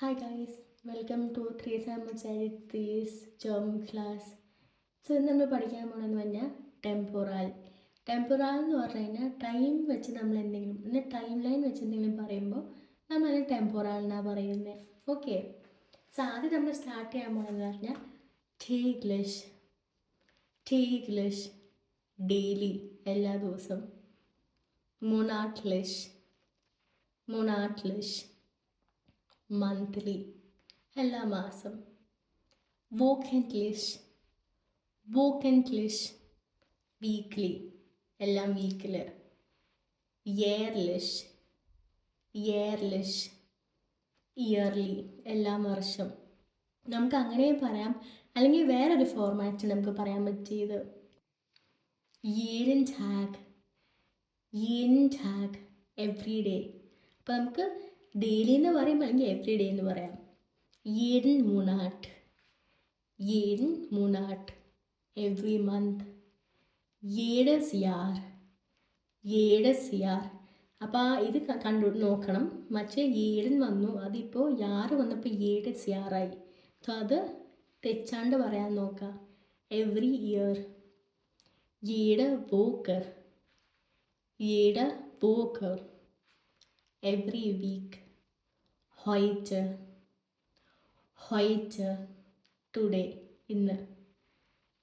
Hi guys, welcome to 3 German class. So ഇന്ന് നമ്മൾ പഠിക്കാൻ പോകണമെന്ന് പറഞ്ഞാൽ ടെമ്പോറാൽ. ടെമ്പോറാൽ എന്ന് പറഞ്ഞു കഴിഞ്ഞാൽ ടൈം വെച്ച് നമ്മൾ എന്തെങ്കിലും ടൈം ലൈൻ വെച്ച് എന്തെങ്കിലും പറയുമ്പോൾ നമ്മൾ ടെമ്പോറാൽ എന്നാണ് പറയുന്നത്. ഓക്കെ, സോ ആദ്യം നമ്മൾ സ്റ്റാർട്ട് ചെയ്യാൻ പോകണമെന്ന് പറഞ്ഞാൽ täglich ഡെയിലി എല്ലാ ദിവസവും. monatlich മന്ത്ലി എല്ലാ മാസം. wöchentlich വീക്ക്ലി എല്ലാം വീക്കിൽ. yearlich ഇയർലി എല്ലാം വർഷം. നമുക്ക് അങ്ങനെയും പറയാം, അല്ലെങ്കിൽ വേറൊരു ഫോർമാറ്റ് നമുക്ക് പറയാൻ പറ്റിയത് jeden Tag എവ്രി ഡേ. അപ്പോൾ നമുക്ക് ഡെയിലി എന്ന് പറയുമ്പോൾ അല്ലെങ്കിൽ എവ്രി ഡേ എന്ന് പറയാം. jeden Monat every month. jedes Jahr. അപ്പോൾ ഇത് കണ്ടു നോക്കണം. മറ്റേ jeden വന്നു, അതിപ്പോൾ യാർ വന്നപ്പോൾ jedes Jahr ആയി. സോ അത് തെറ്റാണ്ട് പറയാൻ നോക്കാം. Every year. jede Woche every week. heute today ഇന്ന്.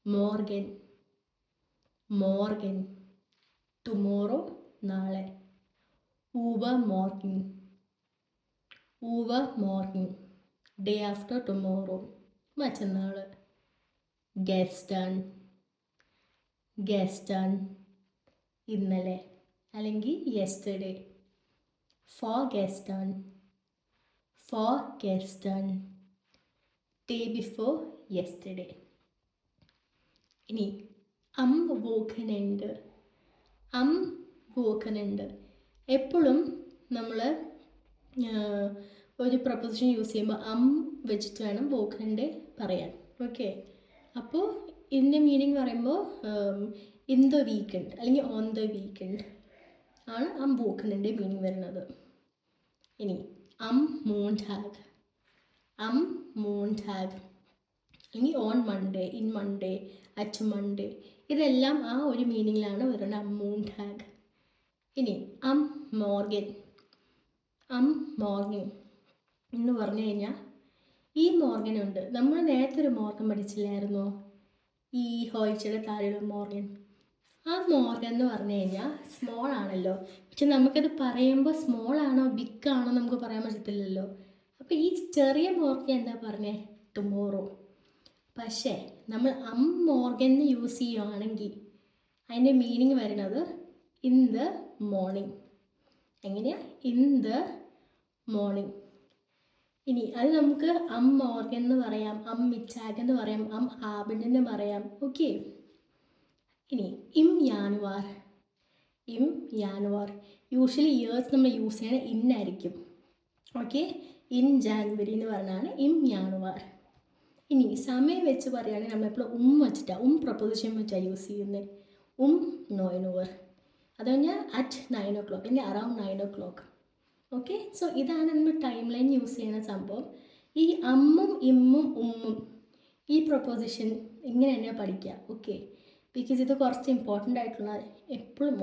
morgen ടുമോറോ നാളെ. overmorgen ഡേ ആഫ്റ്റർ ടുമോറോ മറ്റന്നാൾ. gestern ഇന്നലെ അല്ലെങ്കിൽ yesterday. vorgestern day before yesterday. ഇനി am Wochenende എപ്പോഴും നമ്മൾ ഒരു പ്രൊപ്പോസിഷൻ യൂസ് ചെയ്യുമ്പോൾ വെച്ചിട്ട് വേണം വോക്കനൻഡ് പറയാൻ. ഓക്കെ, അപ്പോൾ ഇതിൻ്റെ മീനിങ് പറയുമ്പോൾ ഇൻ ദ വീക്കെൻഡ് അല്ലെങ്കിൽ ഓൺ ദ വീക്കെൻഡ് ആണ് വോക്കനൻ്റെ മീനിങ് വരുന്നത്. ഇനി Montag അല്ലെങ്കിൽ on Monday, in Monday, at Monday, ഇതെല്ലാം ആ ഒരു മീനിങ്ങിലാണ് വരുന്നത് Montag. ഇനി morgen എന്ന് പറഞ്ഞു കഴിഞ്ഞാൽ ഈ മോർഗൻ ഉണ്ട്. നമ്മൾ നേരത്തെ ഒരു മോർഗൻ പഠിച്ചില്ലായിരുന്നോ, ഈ ഹോയ്ച്ചയുടെ താഴെയുള്ള മോർഗൻ. ആ മോർഗൻ എന്ന് പറഞ്ഞു കഴിഞ്ഞാൽ സ്മോൾ ആണല്ലോ, പക്ഷെ നമുക്കത് പറയുമ്പോൾ സ്മോൾ ആണോ ബിഗ് ആണോ നമുക്ക് പറയാൻ പറ്റത്തില്ലല്ലോ. അപ്പോൾ ഈ ചെറിയ മോർഗൻ എന്താ പറഞ്ഞേ, ടുമോറോ. പക്ഷേ നമ്മൾ മോർഗൻ യൂസ് ചെയ്യുകയാണെങ്കിൽ അതിൻ്റെ മീനിങ് വരുന്നത് ഇൻ ദ മോർണിംഗ്. എങ്ങനെയാ, ഇൻ ദ മോർണിംഗ്. ഇനി അത് നമുക്ക് മോർഗൻ എന്ന് പറയാം, മിറ്റാഗ് എന്ന് പറയാം, ആബിഡ് എന്ന് പറയാം. ഓക്കെ, ഇനി ഇം യാനുവാർ യൂഷ്വലി ഇയേഴ്സ് നമ്മൾ യൂസ് ചെയ്യണ ഇന്നായിരിക്കും. ഓക്കെ, ഇൻ ജാനുവരി എന്ന് പറഞ്ഞാണ് ഇം യാനുവാർ. ഇനി സമയം വെച്ച് പറയുകയാണെങ്കിൽ നമ്മളെപ്പോഴും വെച്ചിട്ടാണ്, പ്രൊപ്പോസിഷൻ വെച്ചാണ് യൂസ് ചെയ്യുന്നത്. 9 Uhr അത് കഴിഞ്ഞാൽ അറ്റ് 9 o'clock അല്ലെങ്കിൽ അറൗണ്ട് 9 o'clock. ഓക്കെ, സോ ഇതാണ് നമ്മൾ ടൈം ലൈൻ യൂസ് ചെയ്യുന്ന സംഭവം. ഈ ഇമ്മും ഈ പ്രൊപ്പോസിഷൻ ഇങ്ങനെ തന്നെയാണ് പഠിക്കുക. ഓക്കെ, ബിക്കോസ് ഇത് കുറച്ച് ഇമ്പോർട്ടൻ്റ് ആയിട്ടുള്ള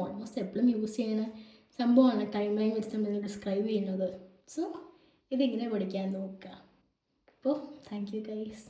ഓൾമോസ്റ്റ് എപ്പോഴും യൂസ് ചെയ്യുന്ന സംഭവമാണ് ടൈം ലൈൻ വെച്ച് നമ്മൾ ഡിസ്ക്രൈബ് ചെയ്യുന്നത്. സോ ഇതിങ്ങനെ പഠിക്കാൻ നോക്കുക. അപ്പോൾ താങ്ക് യു ഗൈസ്.